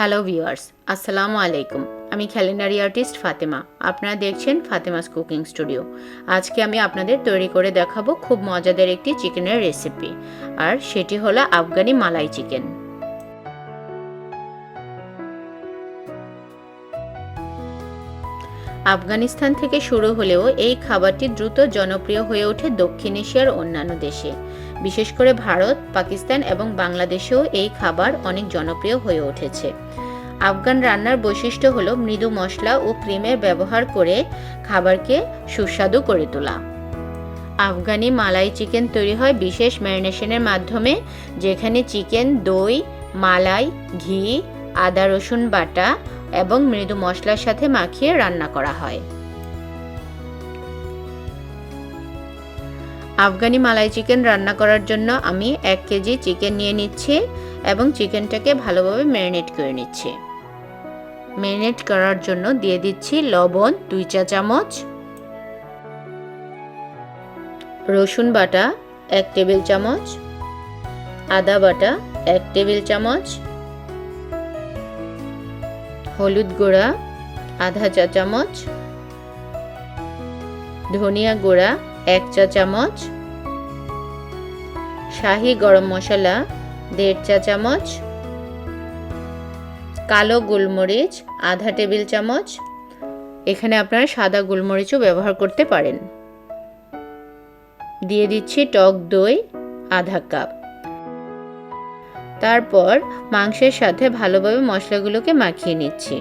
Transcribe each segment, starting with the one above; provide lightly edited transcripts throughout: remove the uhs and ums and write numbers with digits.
Hello viewers, আসসালামু আলাইকুম। আমি ক্যালেন্ডারি আর্টিস্ট ফাতেমা। আপনারা দেখছেন ফাতেমাস কুকিং স্টুডিও। আজকে আমি আপনাদের তৈরি করে দেখাবো খুব মজাদার একটি চিকেনের রেসিপি, আর সেটি হলো আফগানি মালাই চিকেন। আফগানিস্তান থেকে শুরু হলেও এই খাবারটি দ্রুত জনপ্রিয় হয়ে ওঠে দক্ষিণ এশিয়ার অন্যান্য দেশে। বিশেষ করে ভারত, পাকিস্তান এবং বাংলাদেশেও এই খাবার অনেক জনপ্রিয় হয়ে উঠেছে। আফগান রান্নার বৈশিষ্ট্য হলো মৃদু মশলা ও ক্রিমের ব্যবহার করে খাবারকে সুস্বাদু করে তোলা। আফগানি মালাই চিকেন তৈরি হয় বিশেষ ম্যারিনেশনের মাধ্যমে, যেখানে চিকেন, দই, মালাই, ঘি, আদা রসুন বাটা এবং মৃদু মশলার সাথে মাখিয়ে রান্না করা হয়। আফগানি মালাই চিকেন রান্না করার জন্য আমি 1 কেজি চিকেন নিয়ে নিচ্ছি এবং চিকেনটাকে ভালোভাবে ম্যারিনেট করে নিচ্ছি। ম্যারিনেট করার জন্য দিয়ে দিচ্ছি লবণ 2 চা চামচ, রসুন বাটা 1 টেবিল চামচ, আদা বাটা 1 টেবিল চামচ, হলুদ গুঁড়া আধা চা চামচ, ধনিয়া গুঁড়া 1 চা চামচ, শাহি গরম মশলা 1.5 চা চামচ, কালো গোলমরিচ আধা টেবিল চামচ। এখানে আপনারা সাদা গোলমরিচও ব্যবহার করতে পারেন। দিয়ে দিচ্ছি টক দই আধা কাপ। তারপর মাংসের সাথে ভালোভাবে মশলাগুলোকে মাখিয়ে নিচ্ছি।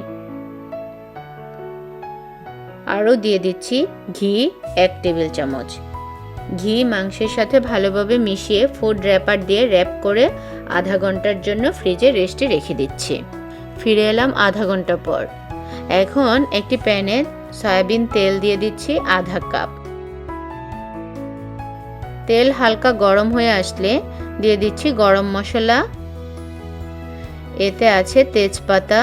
আরও দিয়ে দিচ্ছি ঘি 1 টেবিল চামচ। ঘি মাংসের সাথে ভালোভাবে মিশিয়ে ফুড র্যাপার দিয়ে র্যাপ করে আধা ঘন্টার জন্য ফ্রিজে রেস্টে রেখে দিচ্ছি। ফিরে এলাম আধা ঘন্টা পর। এখন একটি প্যানে সয়াবিন তেল দিয়ে দিচ্ছি আধা কাপ। তেল হালকা গরম হয়ে আসলে দিয়ে দিচ্ছি গরম মশলা। এতে আছে তেজপাতা,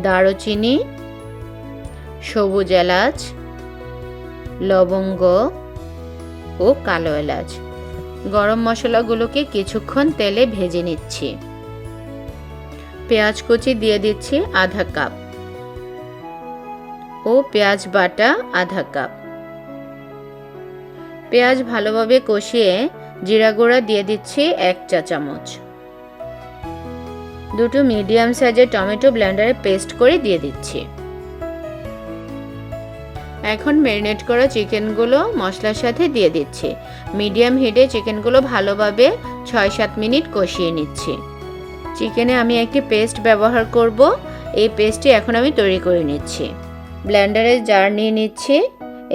দারুচিনি, সবুজ এলাচ, লবঙ্গ ও কালো এলাচ। গরম মশলাগুলোকে কিছুক্ষণ তেলে ভেজে নিচ্ছি। পেঁয়াজ কুচি দিয়ে দিচ্ছি আধা কাপ ও পেঁয়াজ বাটা আধা কাপ। পেঁয়াজ ভালোভাবে কষিয়ে জিরা গুঁড়া দিয়ে দিচ্ছি 1 চা চামচ। দুটো মিডিয়াম সাইজের টমেটো ব্লেন্ডারে পেস্ট করে দিয়ে দিচ্ছি। এখন ম্যারিনেট করা চিকেনগুলো মশলার সাথে দিয়ে দিচ্ছি। মিডিয়াম হিটে চিকেনগুলো ভালোভাবে 6-7 মিনিট কষিয়ে নিচ্ছি। চিকেনে আমি একটি পেস্ট ব্যবহার করব। এই পেস্টটি এখন আমি তৈরি করে নিচ্ছি। ব্লেন্ডারে জার নিয়ে নিচ্ছি।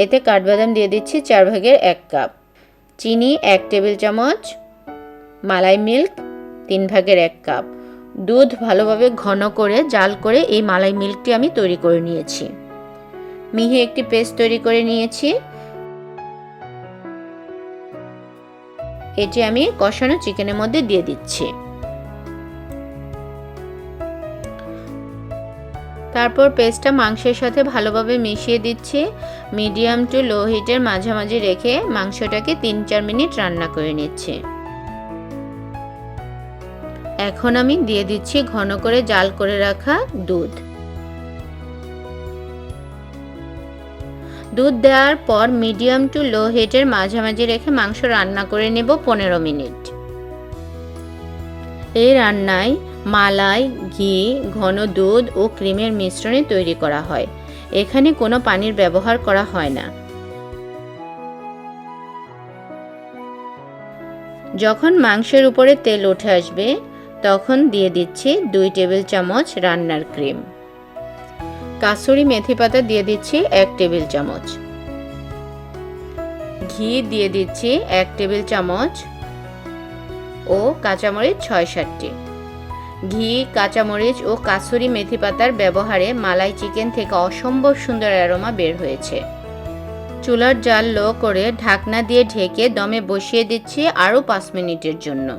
এতে কাঠবাদাম দিয়ে দিচ্ছি 4/1 কাপ, চিনি 1 টেবিল চামচ, মালাই মিল্ক 3/1 কাপ। দুধ ভালোভাবে ঘন করে জাল করে এই মালাই মিল্কটি আমি তৈরি করে নিয়েছি। মিহি একটি পেস্ট তৈরি করে নিয়েছি। এটি আমি কষানো চিকেনের মধ্যে দিয়ে দিচ্ছি। তারপর পেস্টটা মাংসের সাথে ভালোভাবে মিশিয়ে দিচ্ছি। মিডিয়াম টু লো হিটের মাঝামাঝি রেখে মাংসটাকে 3-4 মিনিট রান্না করে নিচ্ছি। এখন আমি দিয়ে দিচ্ছি ঘন করে জাল করে রাখা দুধ। দুধ দেওয়ার পর মিডিয়াম টু লো হিটের মাঝামাঝি রেখে মাংস রান্না করে নেব 15 মিনিট। এই রান্নায় মালাই, ঘি, ঘন দুধ ও ক্রিমের মিশ্রণে তৈরি করা হয়। এখানে কোনো পানির ব্যবহার করা হয় না। যখন মাংসের উপরে তেল উঠে আসবে তখন দিয়ে দিচ্ছি 2 টেবিল চামচ রান্নার ক্রিম। কাসুরি মেথি পাতা দিয়ে দিচ্ছি 1 টেবিল চামচ। ঘি দিয়ে দিচ্ছি 1 টেবিল চামচ ও কাঁচামরিচ 6-7টি। ঘি, কাঁচামরিচ ও কাসুরি মেথি পাতার ব্যবহারে মালাই চিকেন থেকে অসম্ভব সুন্দর অ্যারোমা বের হয়েছে। চুলার জাল লো করে ঢাকনা দিয়ে ঢেকে দমে বসিয়ে দিচ্ছি আরও 5 মিনিটের জন্য।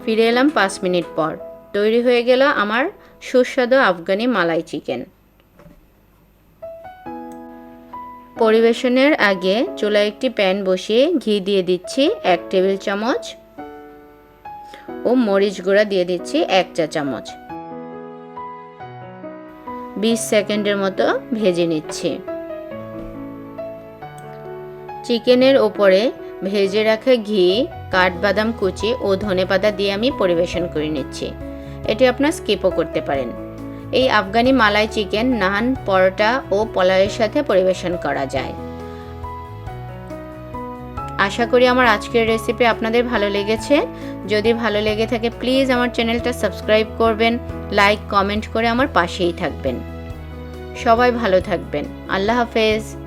ফিরে এলাম 5 মিনিট পর। তৈরি হয়ে গেল আমার সুস্বাদু আফগানি মালাই চিকেন। পরিবেশনের আগে চুলায় একটি প্যান বসিয়ে ঘি দিয়ে দিচ্ছি 1 টেবিল চামচ ও মরিচ গুঁড়া দিয়ে দিচ্ছি 1 চা চামচ। 20 সেকেন্ডের মতো ভেজে নিচ্ছি। চিকেনের ওপরে ভেজে রাখা ঘি, কাঠবাদাম কুচি ও ধনেপাতা দিয়ে আমি পরিবেশন করে নিচ্ছি। এটি আপনারা স্কিপও করতে পারেন। এই আফগানি মালাই চিকেন নান, পরোটা ও পোলাওয়ের সাথে পরিবেশন করা যায়। আশা করি আমার আজকের রেসিপি আপনাদের ভালো লেগেছে। যদি ভালো লেগে থাকে প্লিজ আমার চ্যানেলটা সাবস্ক্রাইব করবেন, লাইক কমেন্ট করে আমার পাশেই থাকবেন। সবাই ভালো থাকবেন। আল্লাহ হাফেজ।